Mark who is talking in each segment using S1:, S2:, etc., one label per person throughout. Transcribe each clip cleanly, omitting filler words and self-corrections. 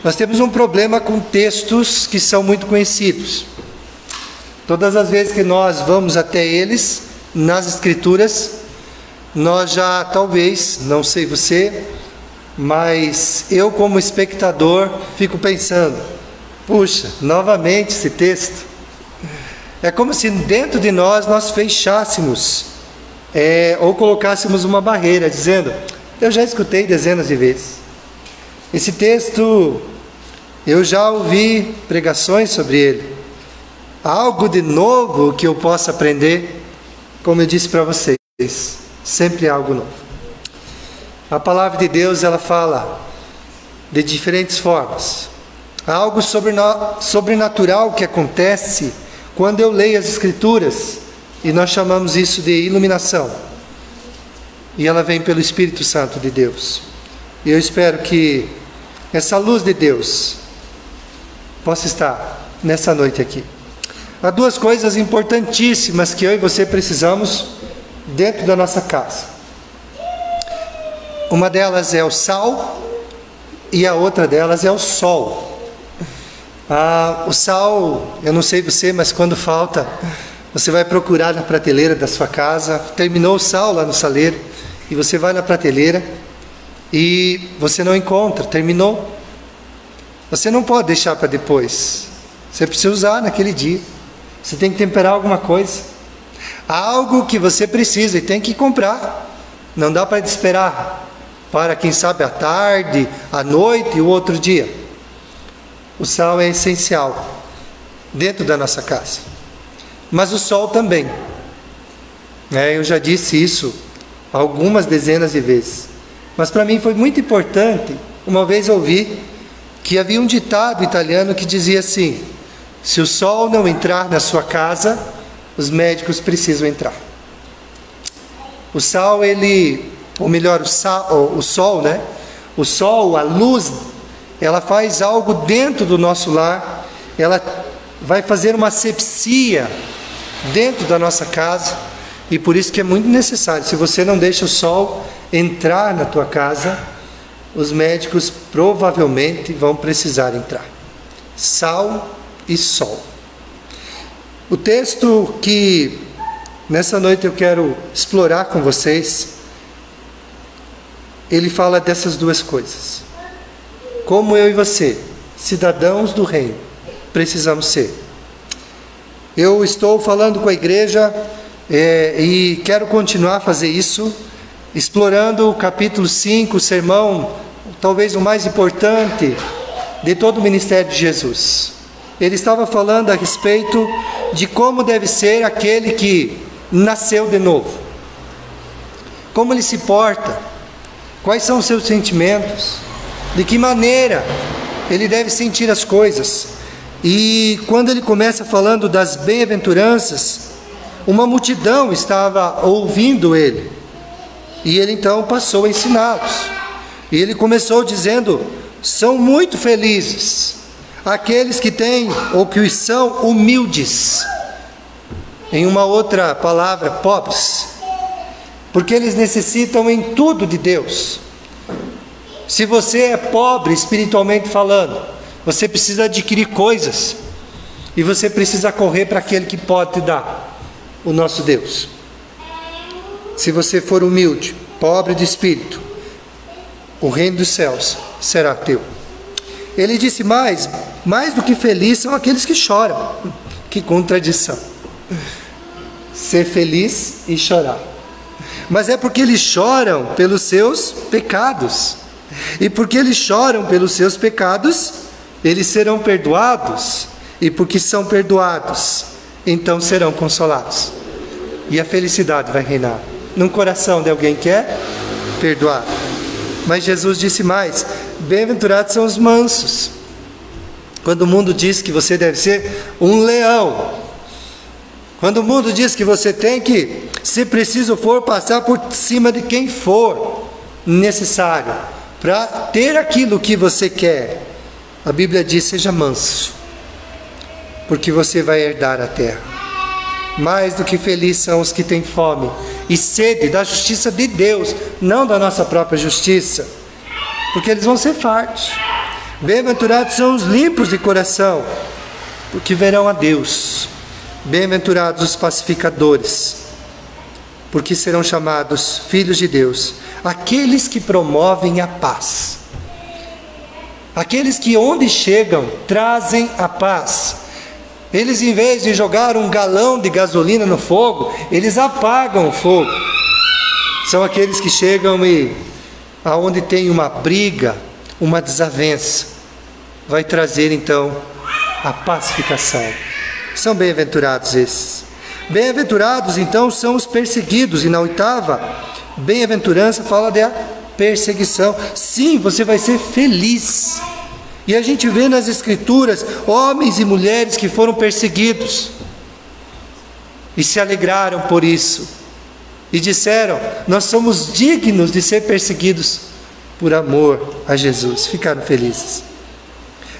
S1: Nós temos um problema com textos que são muito conhecidos. Todas as vezes que nós vamos até eles, nas Escrituras, nós já talvez, não sei você, mas eu como espectador fico pensando, puxa, novamente esse texto. É como se dentro de nós fechássemos, ou colocássemos uma barreira, dizendo, eu já escutei dezenas de vezes. Esse texto, eu já ouvi pregações sobre ele. Algo de novo que eu possa aprender, como eu disse para vocês, sempre algo novo. A palavra de Deus, ela fala de diferentes formas. Há algo sobrenatural que acontece quando eu leio as Escrituras, e nós chamamos isso de iluminação. E ela vem pelo Espírito Santo de Deus. E eu espero que essa luz de Deus possa estar nessa noite aqui. Há duas coisas importantíssimas que eu e você precisamos dentro da nossa casa. Uma delas é o sal e a outra delas é o sol. O sal, eu não sei você, mas quando falta, você vai procurar na prateleira da sua casa. Terminou o sal lá no saleiro e você vai na prateleira e você não encontra, terminou. Você não pode deixar para depois. Você precisa usar naquele dia. Você tem que temperar alguma coisa. Algo que você precisa e tem que comprar. Não dá para esperar para, quem sabe, à tarde, à noite e o outro dia. O sal é essencial dentro da nossa casa. Mas o sol também. Eu já disse isso algumas dezenas de vezes. Mas para mim foi muito importante. Uma vez ouvi que havia um ditado italiano que dizia assim: se o sol não entrar na sua casa, os médicos precisam entrar. O sal, o sol, né? O sol, a luz, ela faz algo dentro do nosso lar. Ela vai fazer uma asepsia dentro da nossa casa. E por isso que é muito necessário. Se você não deixa o sol entrar na tua casa, os médicos provavelmente vão precisar entrar. Sal e sol. O texto que nessa noite eu quero explorar com vocês, ele fala dessas duas coisas. Como eu e você, cidadãos do reino, precisamos ser. Eu estou falando com a igreja e quero continuar a fazer isso, explorando o capítulo 5, o sermão, talvez o mais importante de todo o ministério de Jesus. Ele estava falando a respeito de como deve ser aquele que nasceu de novo. Como ele se porta, quais são os seus sentimentos, de que maneira ele deve sentir as coisas. E quando ele começa falando das bem-aventuranças, uma multidão estava ouvindo ele. E ele então passou a ensiná-los. E ele começou dizendo: são muito felizes aqueles que têm, ou que são humildes. Em uma outra palavra, pobres. Porque eles necessitam em tudo de Deus. Se você é pobre espiritualmente falando, você precisa adquirir coisas. E você precisa correr para aquele que pode te dar, o nosso Deus. Se você for humilde, pobre de espírito, o reino dos céus será teu. Ele disse mais do que felizes são aqueles que choram. Que contradição. Ser feliz e chorar. Mas é porque eles choram pelos seus pecados. E porque eles choram pelos seus pecados, eles serão perdoados. E porque são perdoados, então serão consolados. E a felicidade vai reinar no coração de alguém que é perdoado. Mas Jesus disse mais: bem-aventurados são os mansos. Quando o mundo diz que você deve ser um leão, quando o mundo diz que você tem que, se preciso for, passar por cima de quem for necessário para ter aquilo que você quer, a Bíblia diz: seja manso, porque você vai herdar a terra. Mais do que felizes são os que têm fome e sede da justiça de Deus, não da nossa própria justiça, porque eles vão ser fartos. Bem-aventurados são os limpos de coração, porque verão a Deus. Bem-aventurados os pacificadores, porque serão chamados filhos de Deus. Aqueles que promovem a paz. Aqueles que onde chegam, trazem a paz. Eles, em vez de jogar um galão de gasolina no fogo, eles apagam o fogo. São aqueles que chegam e, aonde tem uma briga, uma desavença, vai trazer então a pacificação. São bem-aventurados esses. Bem-aventurados então são os perseguidos. E na 8ª bem-aventurança fala da perseguição. Sim, você vai ser feliz. E a gente vê nas Escrituras homens e mulheres que foram perseguidos e se alegraram por isso e disseram: nós somos dignos de ser perseguidos por amor a Jesus. Ficaram felizes.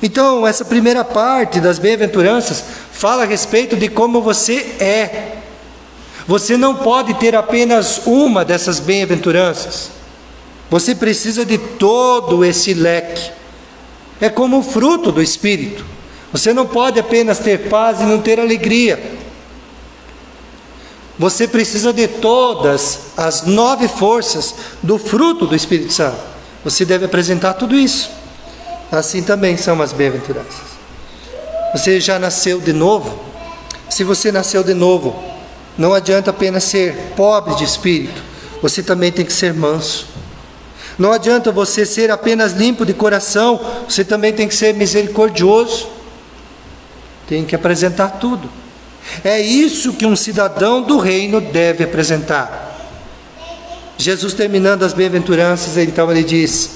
S1: Então, essa primeira parte das bem-aventuranças fala a respeito de como você é. Você não pode ter apenas uma dessas bem-aventuranças. Você precisa de todo esse leque. É como o fruto do Espírito. Você não pode apenas ter paz e não ter alegria. Você precisa de todas as 9 forças do fruto do Espírito Santo. Você deve apresentar tudo isso. Assim também são as bem-aventuranças. Você já nasceu de novo? Se você nasceu de novo, não adianta apenas ser pobre de espírito. Você também tem que ser manso. Não adianta você ser apenas limpo de coração. Você também tem que ser misericordioso. Tem que apresentar tudo. É isso que um cidadão do reino deve apresentar. Jesus, terminando as bem-aventuranças, então ele diz: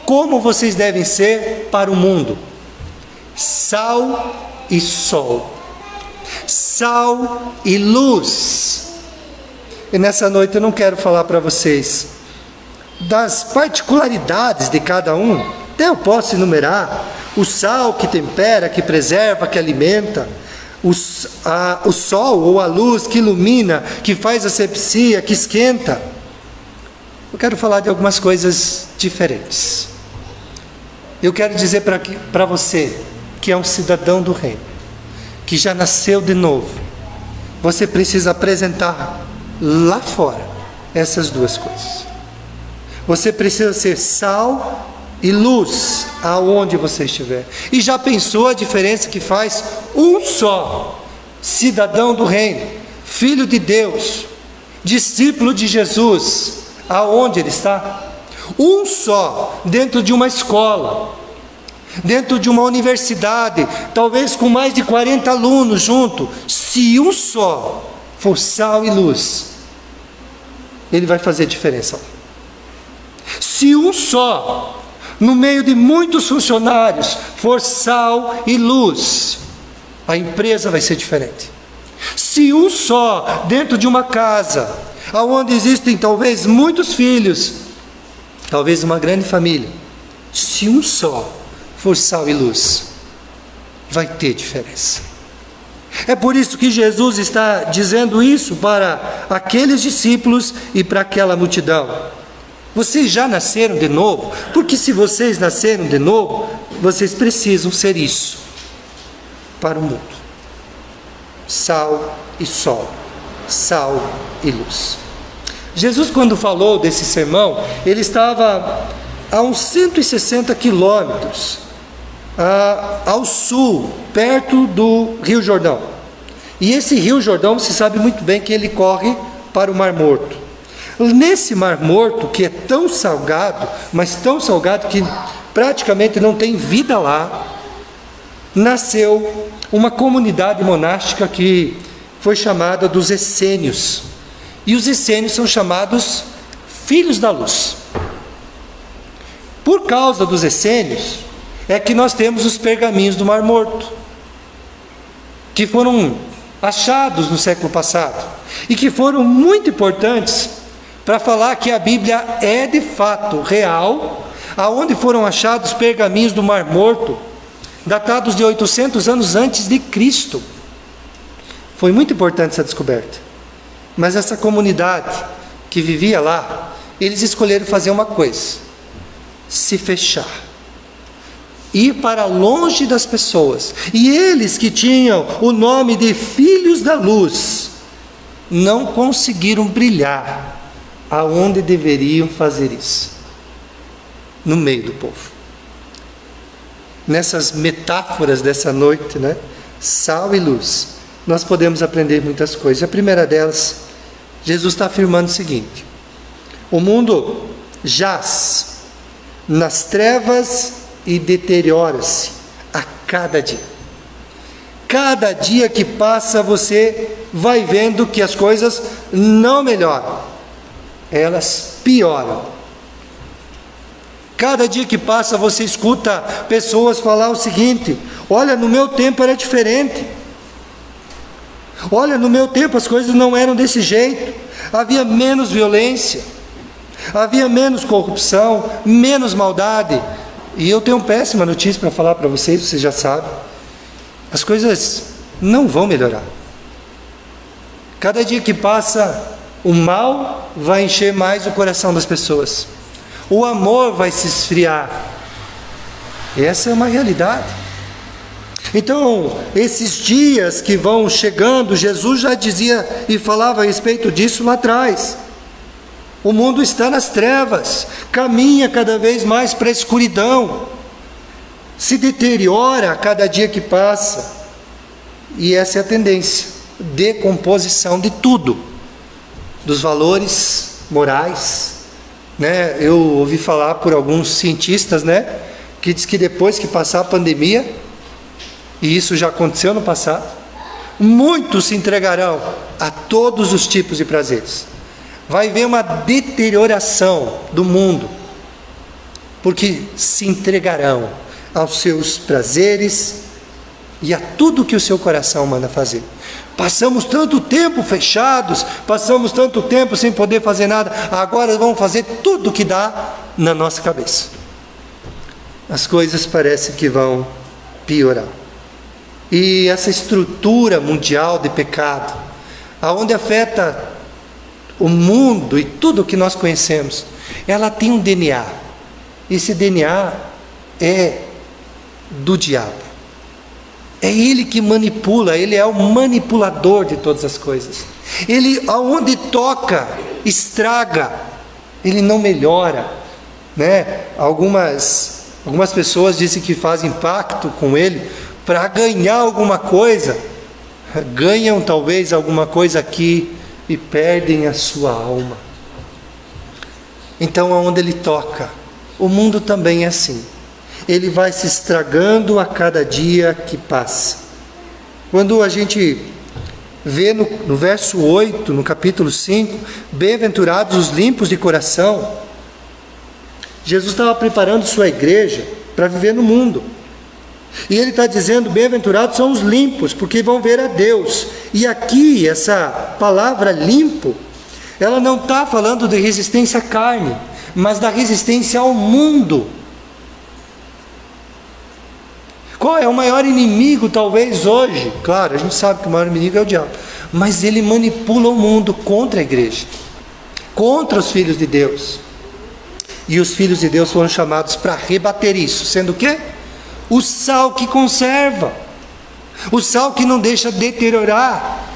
S1: como vocês devem ser para o mundo? Sal e sol. Sal e luz. E nessa noite eu não quero falar para vocês das particularidades de cada um. Até eu posso enumerar: o sal que tempera, que preserva, que alimenta; o sol ou a luz que ilumina, que faz asepsia, que esquenta. Eu quero falar de algumas coisas diferentes. Eu quero dizer para você que é um cidadão do reino, que já nasceu de novo. Você precisa apresentar lá fora essas duas coisas. Você precisa ser sal e luz aonde você estiver. E já pensou a diferença que faz um só cidadão do reino, filho de Deus, discípulo de Jesus, aonde ele está? Um só, dentro de uma escola, dentro de uma universidade, talvez com mais de 40 alunos junto. Se um só for sal e luz, ele vai fazer diferença. Se um só, no meio de muitos funcionários, for sal e luz, a empresa vai ser diferente. Se um só, dentro de uma casa, onde existem talvez muitos filhos, talvez uma grande família, se um só for sal e luz, vai ter diferença. É por isso que Jesus está dizendo isso para aqueles discípulos e para aquela multidão. Vocês já nasceram de novo? Porque se vocês nasceram de novo, vocês precisam ser isso para o mundo: sal e sol, sal e luz. Jesus, quando falou desse sermão, ele estava a uns 160 quilômetros ao sul, perto do Rio Jordão. E esse Rio Jordão, você sabe muito bem que ele corre para o Mar Morto. Nesse Mar Morto, que é tão salgado, mas tão salgado que praticamente não tem vida lá, nasceu uma comunidade monástica que foi chamada dos essênios. E os essênios são chamados filhos da luz. Por causa dos essênios é que nós temos os pergaminhos do Mar Morto, que foram achados no século passado e que foram muito importantes para falar que a Bíblia é de fato real, aonde foram achados pergaminhos do Mar Morto, datados de 800 anos antes de Cristo. Foi muito importante essa descoberta. Mas essa comunidade que vivia lá, eles escolheram fazer uma coisa: se fechar. ir para longe das pessoas. E eles que tinham o nome de filhos da luz, não conseguiram brilhar aonde deveriam fazer isso, no meio do povo. Nessas metáforas dessa noite, né? Sal e luz, nós podemos aprender muitas coisas. A primeira delas, Jesus está afirmando o seguinte: o mundo jaz nas trevas e deteriora-se a cada dia. Cada dia que passa, você vai vendo que as coisas não melhoram, elas pioram. Cada dia que passa, você escuta pessoas falar o seguinte: olha, no meu tempo era diferente. Olha, no meu tempo as coisas não eram desse jeito. Havia menos violência, havia menos corrupção, menos maldade. E eu tenho uma péssima notícia para falar para vocês, vocês já sabem. As coisas não vão melhorar. Cada dia que passa, o mal vai encher mais o coração das pessoas. O amor vai se esfriar. Essa é uma realidade. Então, esses dias que vão chegando, Jesus já dizia e falava a respeito disso lá atrás. O mundo está nas trevas, caminha cada vez mais para a escuridão, se deteriora a cada dia que passa. E essa é a tendência, decomposição de tudo, dos valores morais, né? Eu ouvi falar por alguns cientistas, né, que diz que depois que passar a pandemia, e isso já aconteceu no passado, muitos se entregarão a todos os tipos de prazeres. Vai haver uma deterioração do mundo, porque se entregarão aos seus prazeres e a tudo que o seu coração manda fazer. Passamos tanto tempo fechados, passamos tanto tempo sem poder fazer nada, agora vamos fazer tudo que dá na nossa cabeça. As coisas parecem que vão piorar. E essa estrutura mundial de pecado, aonde afeta o mundo e tudo que nós conhecemos, ela tem um DNA. Esse DNA é do diabo. É ele que manipula, ele é o manipulador de todas as coisas. Ele, aonde toca, estraga, ele não melhora, né? Algumas pessoas dizem que fazem pacto com ele para ganhar alguma coisa, ganham talvez alguma coisa aqui e perdem a sua alma. Então, aonde ele toca, o mundo também é assim. Ele vai se estragando a cada dia que passa. Quando a gente vê no verso 8, no capítulo 5, bem-aventurados os limpos de coração, Jesus estava preparando sua igreja para viver no mundo. E ele está dizendo, bem-aventurados são os limpos, porque vão ver a Deus. E aqui, essa palavra limpo, ela não está falando de resistência à carne, mas da resistência ao mundo. Qual é o maior inimigo talvez hoje? Claro, a gente sabe que o maior inimigo é o diabo, mas ele manipula o mundo contra a igreja, contra os filhos de Deus. E os filhos de Deus foram chamados para rebater isso, sendo o quê? O sal que conserva, o sal que não deixa deteriorar,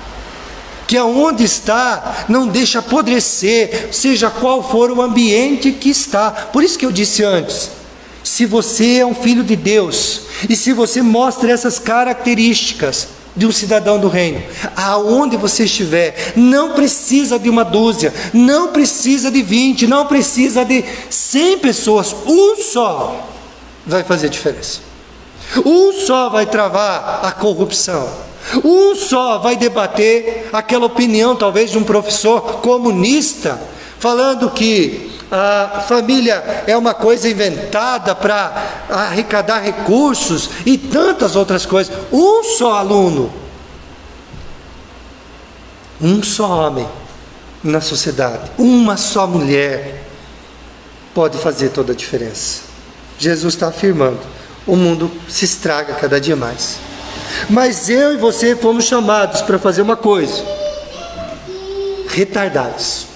S1: que aonde está não deixa apodrecer, seja qual for o ambiente que está. Por isso que eu disse antes, se você é um filho de Deus, e se você mostra essas características de um cidadão do reino, aonde você estiver, não precisa de uma dúzia, não precisa de 20, não precisa de 100 pessoas, um só vai fazer diferença. Um só vai travar a corrupção. Um só vai debater aquela opinião talvez de um professor comunista, falando que a família é uma coisa inventada para arrecadar recursos e tantas outras coisas. Um só aluno, um só homem na sociedade, uma só mulher pode fazer toda a diferença. Jesus está afirmando, o mundo se estraga cada dia mais, mas eu e você fomos chamados para fazer uma coisa: retardar isso.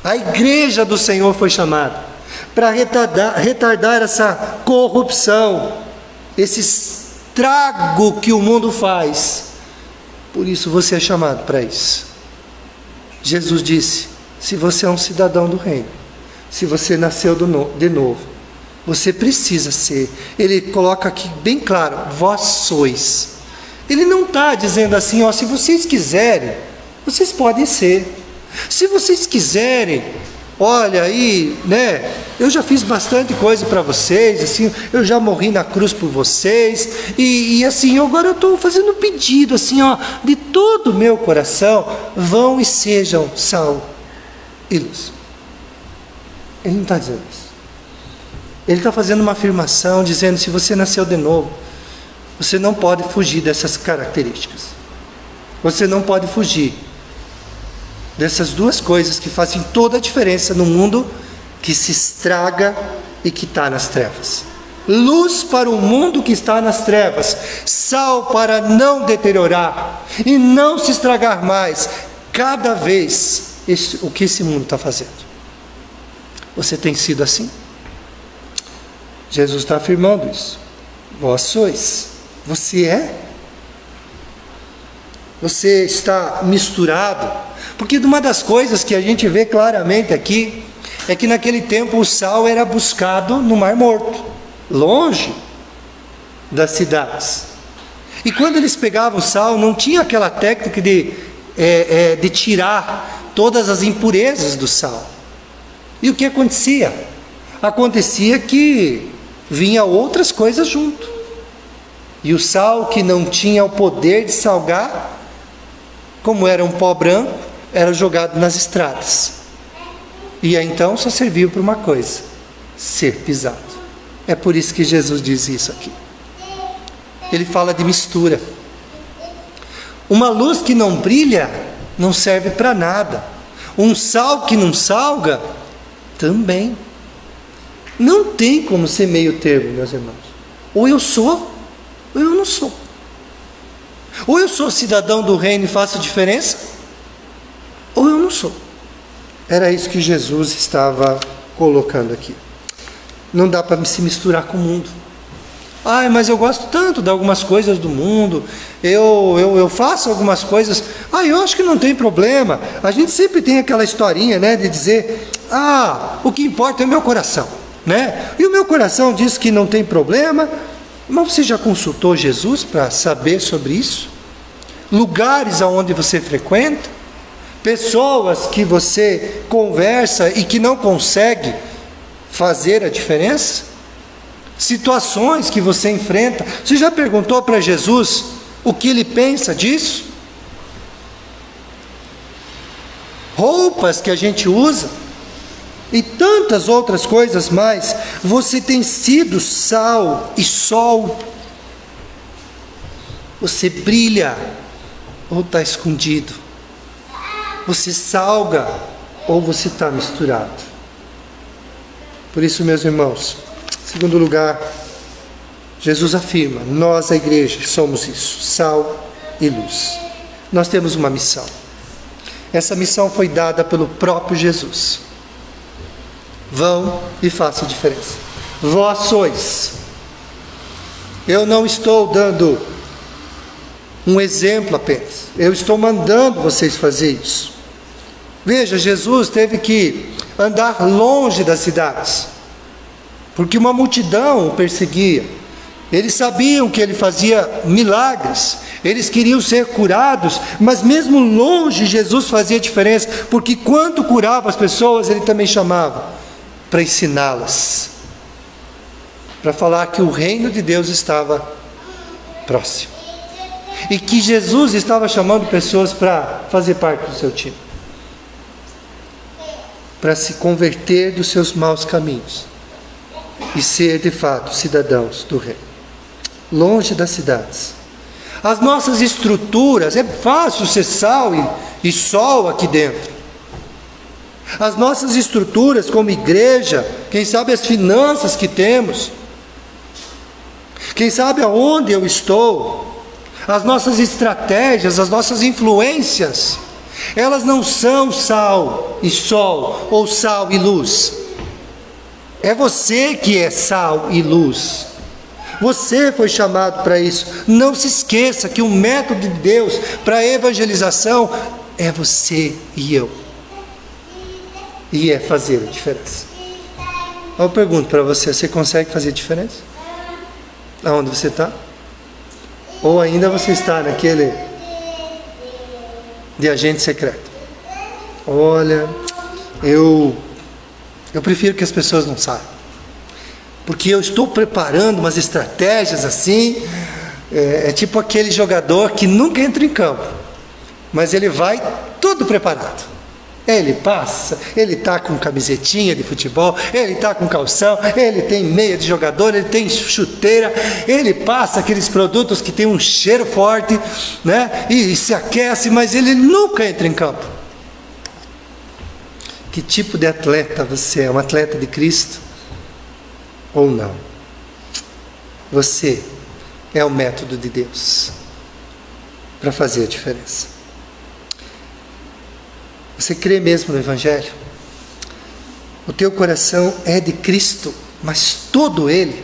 S1: A igreja do Senhor foi chamada para retardar essa corrupção, esse estrago que o mundo faz. Por isso você é chamado para isso. Jesus disse: se você é um cidadão do reino, se você nasceu de novo, você precisa ser. Ele coloca aqui bem claro: vós sois. Ele não está dizendo assim, ó, se vocês quiserem, vocês podem ser. Se vocês quiserem, olha aí, né? Eu já fiz bastante coisa para vocês, assim, eu já morri na cruz por vocês, e assim, agora eu estou fazendo um pedido, assim, ó, de todo o meu coração, vão e sejam sal e luz. Ele não está dizendo isso. Ele está fazendo uma afirmação, dizendo: se você nasceu de novo, você não pode fugir dessas características. Você não pode fugir dessas duas coisas que fazem toda a diferença no mundo que se estraga e que está nas trevas. Luz para o mundo que está nas trevas, sal para não deteriorar e não se estragar mais cada vez o que esse mundo está fazendo. Você tem sido assim? Jesus está afirmando isso. Vós sois. Você é? Você está misturado? Porque uma das coisas que a gente vê claramente aqui é que naquele tempo o sal era buscado no Mar Morto, longe das cidades. E quando eles pegavam sal, não tinha aquela técnica de tirar todas as impurezas do sal. E o que acontecia? Acontecia que vinha outras coisas junto. E o sal, que não tinha o poder de salgar, como era um pó branco, era jogado nas estradas. E aí, então só serviu para uma coisa: ser pisado. É por isso que Jesus diz isso aqui. Ele fala de mistura. Uma luz que não brilha não serve para nada. Um sal que não salga também. Não tem como ser meio termo, meus irmãos. Ou eu sou, ou eu não sou. Ou eu sou cidadão do reino e faço diferença, ou eu não sou. Era isso que Jesus estava colocando aqui. Não dá para se misturar com o mundo. Ai, mas eu gosto tanto de algumas coisas do mundo, eu faço algumas coisas, eu acho que não tem problema. A gente sempre tem aquela historinha, né, de dizer: o que importa é o meu coração, né? E o meu coração diz que não tem problema. Mas você já consultou Jesus para saber sobre isso? Lugares aonde você frequenta? Pessoas que você conversa e que não consegue fazer a diferença? Situações que você enfrenta? Você já perguntou para Jesus o que ele pensa disso? Roupas que a gente usa e tantas outras coisas mais. Você tem sido sal e sol? Você brilha ou está escondido? Você salga ou você está misturado? Por isso, meus irmãos, em segundo lugar, Jesus afirma: nós, a igreja, somos isso, sal e luz. Nós temos uma missão. Essa missão foi dada pelo próprio Jesus. Vão e façam diferença. Vós sois. Eu não estou dando um exemplo apenas. Eu estou mandando vocês fazer isso. Veja, Jesus teve que andar longe das cidades, porque uma multidão o perseguia. Eles sabiam que ele fazia milagres, eles queriam ser curados, mas mesmo longe Jesus fazia diferença, porque quando curava as pessoas, ele também chamava para ensiná-las, para falar que o reino de Deus estava próximo, e que Jesus estava chamando pessoas para fazer parte do seu time, para se converter dos seus maus caminhos e ser de fato cidadãos do reino, longe das cidades. As nossas estruturas, é fácil ser sal e sol aqui dentro. As nossas estruturas como igreja, quem sabe as finanças que temos, quem sabe aonde eu estou, as nossas estratégias, as nossas influências, elas não são sal e sol ou sal e luz. É você que é sal e luz. Você foi chamado para isso. Não se esqueça que o método de Deus para a evangelização é você e eu. E é fazer a diferença. Eu pergunto para você, você consegue fazer diferença? Aonde você está? Ou ainda você está naquele de agente secreto? Olha, eu prefiro que as pessoas não saibam, porque eu estou preparando umas estratégias assim, é tipo aquele jogador que nunca entra em campo, mas ele vai tudo preparado. Ele passa, ele está com camisetinha de futebol, ele está com calção, ele tem meia de jogador, ele tem chuteira, ele passa aqueles produtos que tem um cheiro forte, né? E se aquece, mas ele nunca entra em campo. Que tipo de atleta você é? Um atleta de Cristo ou não? Você é o método de Deus para fazer a diferença. Você crê mesmo no Evangelho? O teu coração é de Cristo, mas todo ele.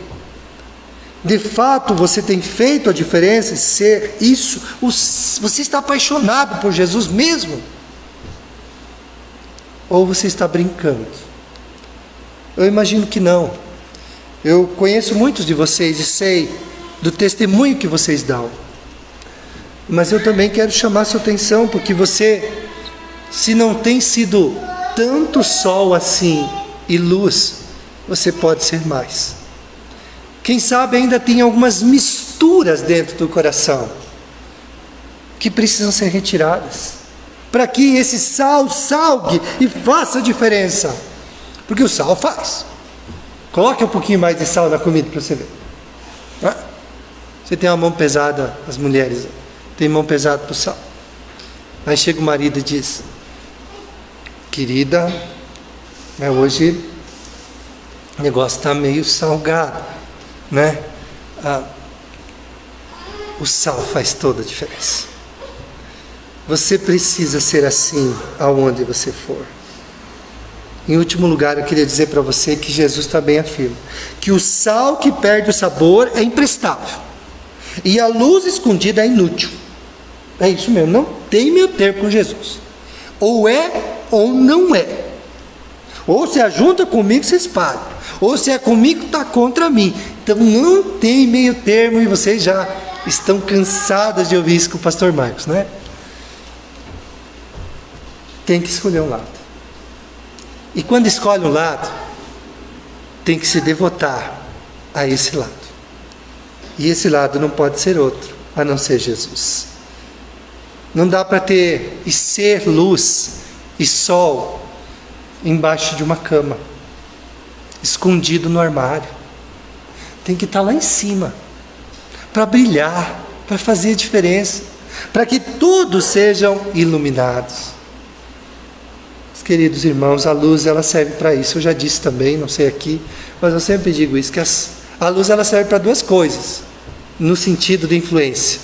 S1: De fato, você tem feito a diferença em ser isso. Você está apaixonado por Jesus mesmo? Ou você está brincando? Eu imagino que não. Eu conheço muitos de vocês e sei do testemunho que vocês dão. Mas eu também quero chamar sua atenção, porque você, se não tem sido tanto sol assim e luz, você pode ser mais. Quem sabe ainda tem algumas misturas dentro do coração que precisam ser retiradas, para que esse sal salgue e faça diferença. Porque o sal faz. Coloque um pouquinho mais de sal na comida para você ver. Você tem uma mão pesada, as mulheres têm mão pesada para o sal. Aí chega o marido e diz: querida, hoje o negócio está meio salgado, né? O sal faz toda a diferença. Você precisa ser assim aonde você for. Em último lugar, eu queria dizer para você que Jesus também afirma que o sal que perde o sabor é imprestável, e a luz escondida é inútil. É isso mesmo, não tem meio termo com Jesus. Ou é ou não é. Ou se ajunta comigo, você espalha. Ou se é comigo, está contra mim. Então não tem meio termo, e vocês já estão cansadas de ouvir isso com o pastor Marcos, né? Tem que escolher um lado. E quando escolhe um lado, tem que se devotar a esse lado. E esse lado não pode ser outro, a não ser Jesus. Não dá para ter e ser luz e sol embaixo de uma cama, escondido no armário. Tem que estar lá em cima, para brilhar, para fazer a diferença, para que todos sejam iluminados. Queridos irmãos, a luz ela serve para isso. Eu já disse também, não sei aqui, mas eu sempre digo isso, que a luz ela serve para duas coisas, no sentido de influência.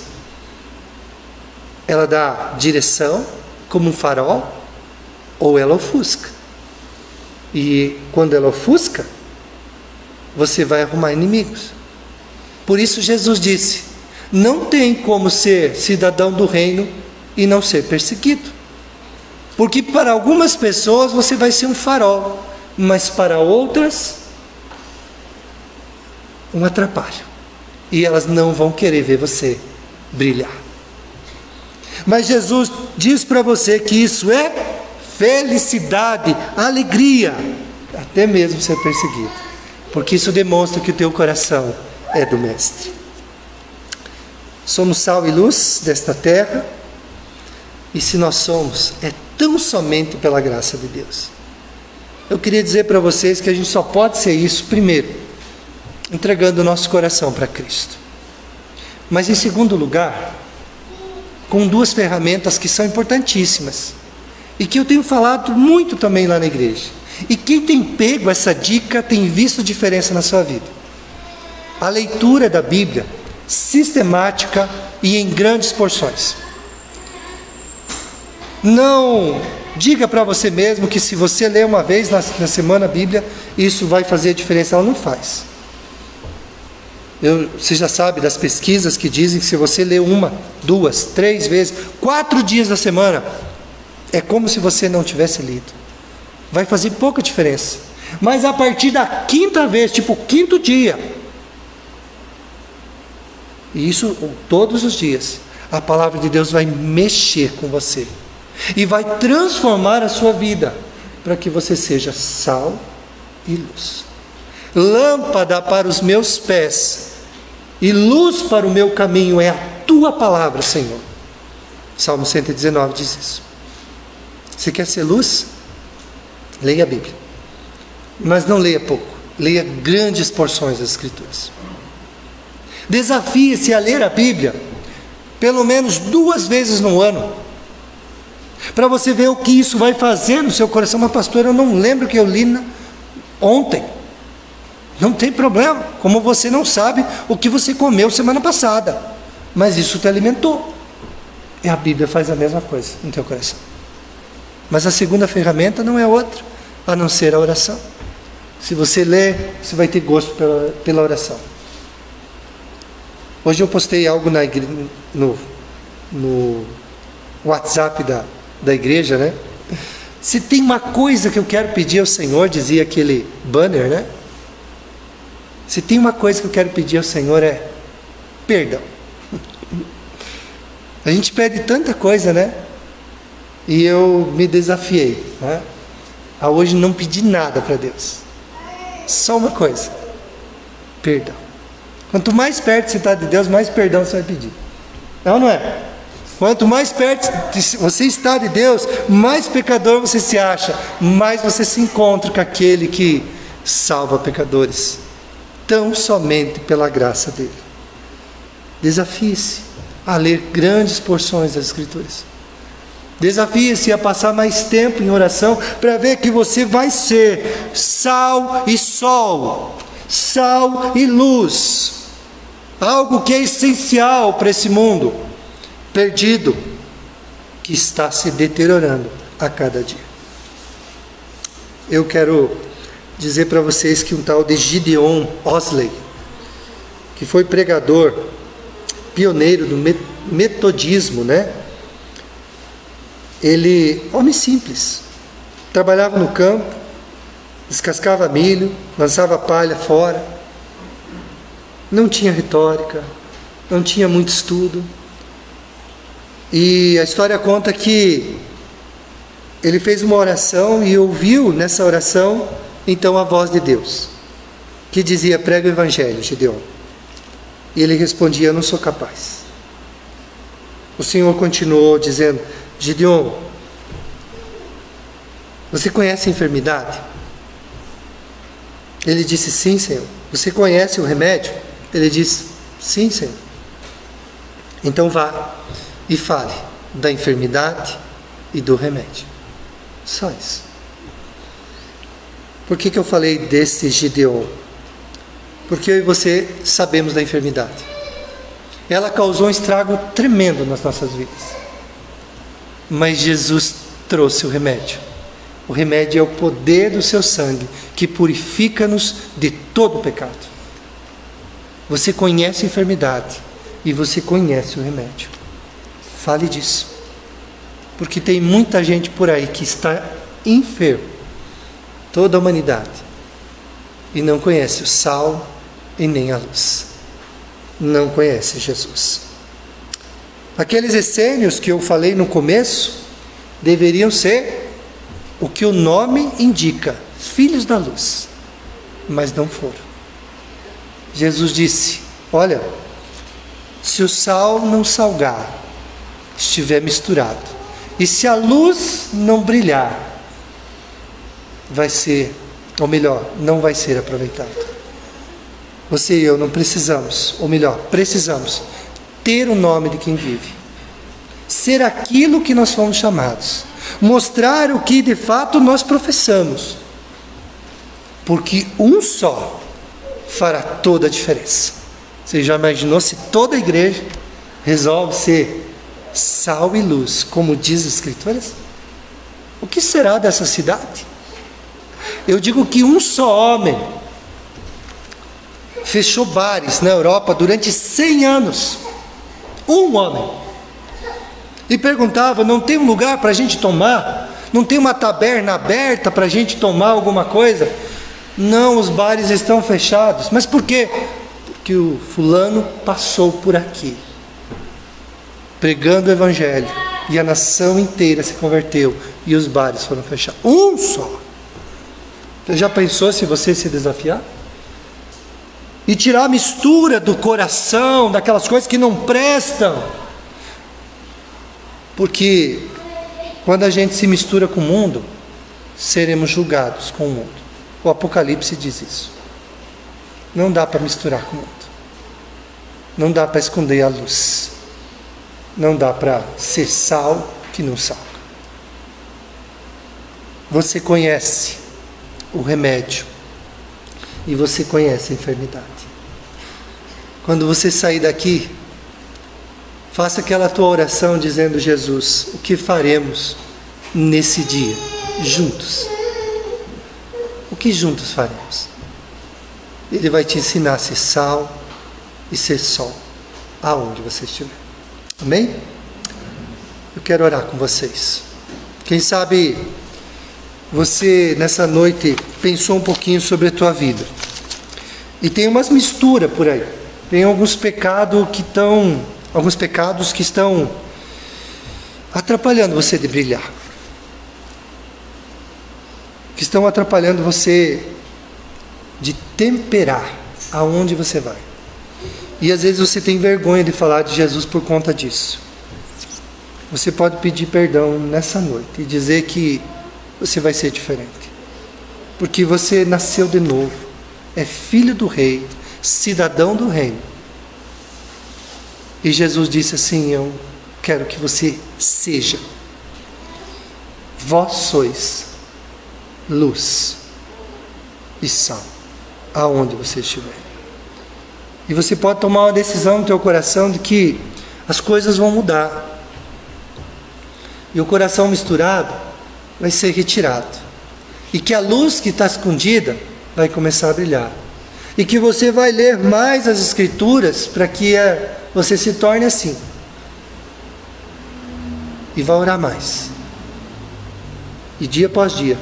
S1: Ela dá direção, como um farol, ou ela ofusca. E quando ela ofusca, você vai arrumar inimigos. Por isso Jesus disse: não tem como ser cidadão do reino e não ser perseguido. Porque para algumas pessoas você vai ser um farol, mas para outras, um atrapalho. E elas não vão querer ver você brilhar. Mas Jesus diz para você que isso é felicidade, alegria, até mesmo ser perseguido. Porque isso demonstra que o teu coração é do Mestre. Somos sal e luz desta terra, e se nós somos, é tão somente pela graça de Deus. Eu queria dizer para vocês que a gente só pode ser isso, primeiro, entregando o nosso coração para Cristo. Mas em segundo lugar, com duas ferramentas que são importantíssimas, e que eu tenho falado muito também lá na igreja. E quem tem pego essa dica tem visto diferença na sua vida. A leitura da Bíblia, sistemática e em grandes porções. Não diga para você mesmo que se você ler uma vez na semana a Bíblia, isso vai fazer a diferença. Ela não faz. Você já sabe das pesquisas que dizem que se você lê 1, 2, 3 vezes, 4 dias da semana, é como se você não tivesse lido. Vai fazer pouca diferença. Mas a partir da 5ª vez, tipo 5º dia, e isso todos os dias, a palavra de Deus vai mexer com você e vai transformar a sua vida para que você seja sal e luz. Lâmpada para os meus pés e luz para o meu caminho é a tua palavra, Senhor. Salmo 119 diz isso. Você quer ser luz? Leia a Bíblia. Mas não leia pouco. Leia grandes porções das Escrituras. Desafie-se a ler a Bíblia pelo menos 2 vezes no ano, para você ver o que isso vai fazer no seu coração. Mas pastor, eu não lembro que eu li ontem. Não tem problema, como você não sabe o que você comeu semana passada, mas isso te alimentou. E a Bíblia faz a mesma coisa no teu coração. Mas a segunda ferramenta não é outra, a não ser a oração. Se você ler, você vai ter gosto pela oração. Hoje eu postei algo no WhatsApp da igreja, né? Se tem uma coisa que eu quero pedir ao Senhor, dizia aquele banner, né? Se tem uma coisa que eu quero pedir ao Senhor é perdão. A gente pede tanta coisa, né? E eu me desafiei, né? A hoje não pedi nada para Deus. Só uma coisa: perdão. Quanto mais perto você está de Deus, mais perdão você vai pedir. Não, não é? Quanto mais perto você está de Deus, mais pecador você se acha, mais você se encontra com aquele que salva pecadores, tão somente pela graça dele. Desafie-se a ler grandes porções das Escrituras. Desafie-se a passar mais tempo em oração, para ver que você vai ser sal e sol, sal e luz, algo que é essencial para esse mundo perdido, que está se deteriorando a cada dia. Eu quero dizer para vocês que um tal de Gideon Osley, que foi pregador, pioneiro do metodismo, né? Ele, homem simples, trabalhava no campo, descascava milho, lançava palha fora, não tinha retórica, não tinha muito estudo. E a história conta que ele fez uma oração e ouviu nessa oração então a voz de Deus, que dizia: prega o evangelho, Gideon. E ele respondia: eu não sou capaz. O Senhor continuou dizendo: Gideon, você conhece a enfermidade? Ele disse: sim, Senhor. Você conhece o remédio? Ele disse: sim, Senhor. Então vá e fale da enfermidade e do remédio. Só isso. Por que eu falei desse Gideon? Porque eu e você sabemos da enfermidade. Ela causou um estrago tremendo nas nossas vidas. Mas Jesus trouxe o remédio. O remédio é o poder do seu sangue, que purifica-nos de todo pecado. Você conhece a enfermidade e você conhece o remédio. Fale disso. Porque tem muita gente por aí que está enfermo, toda a humanidade, e não conhece o sal e nem a luz. Não conhece Jesus. Aqueles essênios que eu falei no começo deveriam ser o que o nome indica, filhos da luz, mas não foram. Jesus disse: olha, se o sal não salgar, estiver misturado, e se a luz não brilhar, vai ser, ou melhor, não vai ser aproveitado. Você e eu não precisamos, ou melhor, precisamos ter o nome de quem vive, ser aquilo que nós fomos chamados, mostrar o que de fato nós professamos, porque um só fará toda a diferença. Você já imaginou se toda a igreja resolve ser sal e luz, como diz as Escrituras? O que será dessa cidade? Eu digo que um só homem fechou bares na Europa durante 100 anos. Um homem. E perguntava: não tem um lugar para a gente tomar? Não tem uma taberna aberta para a gente tomar alguma coisa? Não, os bares estão fechados. Mas por quê? Porque o fulano passou por aqui, pregando o evangelho, e a nação inteira se converteu, e os bares foram fechados. Um só. Você já pensou se você se desafiar? E tirar a mistura do coração, daquelas coisas que não prestam. Porque quando a gente se mistura com o mundo, seremos julgados com o mundo. O Apocalipse diz isso. Não dá para misturar com o mundo. Não dá para esconder a luz. Não dá para ser sal que não salga. Você conhece o remédio e você conhece a enfermidade. Quando você sair daqui, faça aquela tua oração dizendo: Jesus, o que faremos nesse dia juntos? O que juntos faremos? Ele vai te ensinar a ser sal e ser sol aonde você estiver. Amém? Eu quero orar com vocês. Quem sabe você nessa noite pensou um pouquinho sobre a tua vida e tem umas misturas por aí. Tem alguns pecados que estão atrapalhando você de brilhar, que estão atrapalhando você de temperar aonde você vai. E às vezes você tem vergonha de falar de Jesus por conta disso. Você pode pedir perdão nessa noite e dizer que você vai ser diferente, porque você nasceu de novo, é filho do rei, cidadão do reino. E Jesus disse assim: eu quero que você seja. Vós sois luz e sal aonde você estiver. E você pode tomar uma decisão no teu coração de que as coisas vão mudar. E o coração misturado vai ser retirado. E que a luz que está escondida vai começar a brilhar. E que você vai ler mais as Escrituras para que você se torne assim. E vai orar mais. E dia após dia,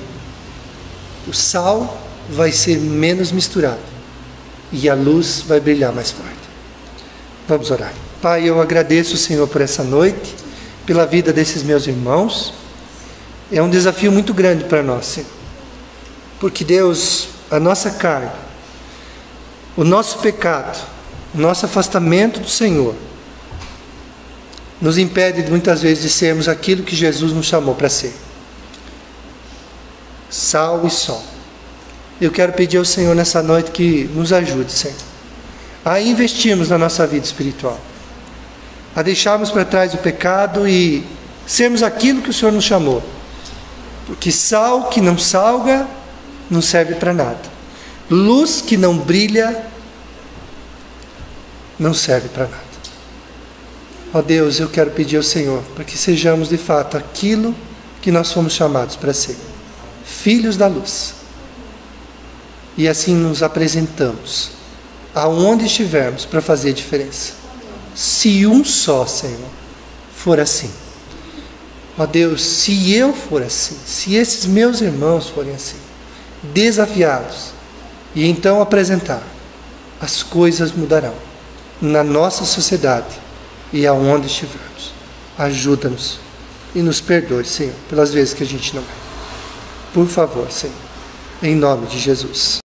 S1: o sal vai ser menos misturado. E a luz vai brilhar mais forte. Vamos orar. Pai, eu agradeço, Senhor, por essa noite, pela vida desses meus irmãos. É um desafio muito grande para nós, Senhor. Porque, Deus, a nossa carne, o nosso pecado, o nosso afastamento do Senhor, nos impede muitas vezes de sermos aquilo que Jesus nos chamou para ser. Sal e sol. Eu quero pedir ao Senhor nessa noite que nos ajude, Senhor, a investirmos na nossa vida espiritual, a deixarmos para trás o pecado e sermos aquilo que o Senhor nos chamou. Porque sal que não salga não serve para nada. Luz que não brilha não serve para nada. Ó Deus, eu quero pedir ao Senhor para que sejamos de fato aquilo que nós fomos chamados para ser. Filhos da luz. E assim nos apresentamos aonde estivermos para fazer diferença. Se um só, Senhor, for assim. Ó Deus, se eu for assim, se esses meus irmãos forem assim, desafiados, e então apresentar, as coisas mudarão na nossa sociedade e aonde estivermos. Ajuda-nos e nos perdoe, Senhor, pelas vezes que a gente não é. Por favor, Senhor, em nome de Jesus.